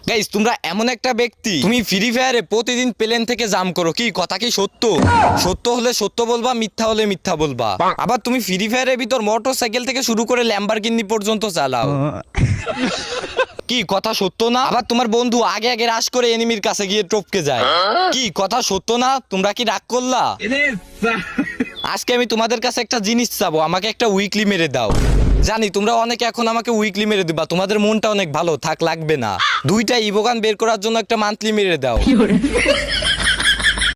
Guys তোমরা এমন একটা ব্যক্তি, তুমি ফ্রি ফায়ারে প্রতিদিন প্লেন থেকে জাম করো, কি কথা কি সত্য? সত্য হলে সত্য বলবা, মিথ্যা হলে মিথ্যা বলবা। আবার তুমি ফ্রি ফায়ারের ভিতর মোটরসাইকেল থেকে শুরু করে ল্যাম্বরগিনি পর্যন্ত চালাও, কি কথা সত্য না? আবার তোমার বন্ধু আগে আগে রাশ করে এনিমির কাছে গিয়ে টপকে যায়, কি কথা সত্য না? তোমরা কি রাগ করলা? আজকে আমি তোমাদের কাছে একটা জিনিস চাবো, আমাকে একটা উইকলি মেরে দাও। জানি তোমরা অনেকে এখন আমাকে উইকলি মেরে দিবা, তোমাদের মনটা অনেক ভালো, থাক লাগবে না। 2টা ইভোগান বের করার জন্য একটা মান্থলি মেরে দাও।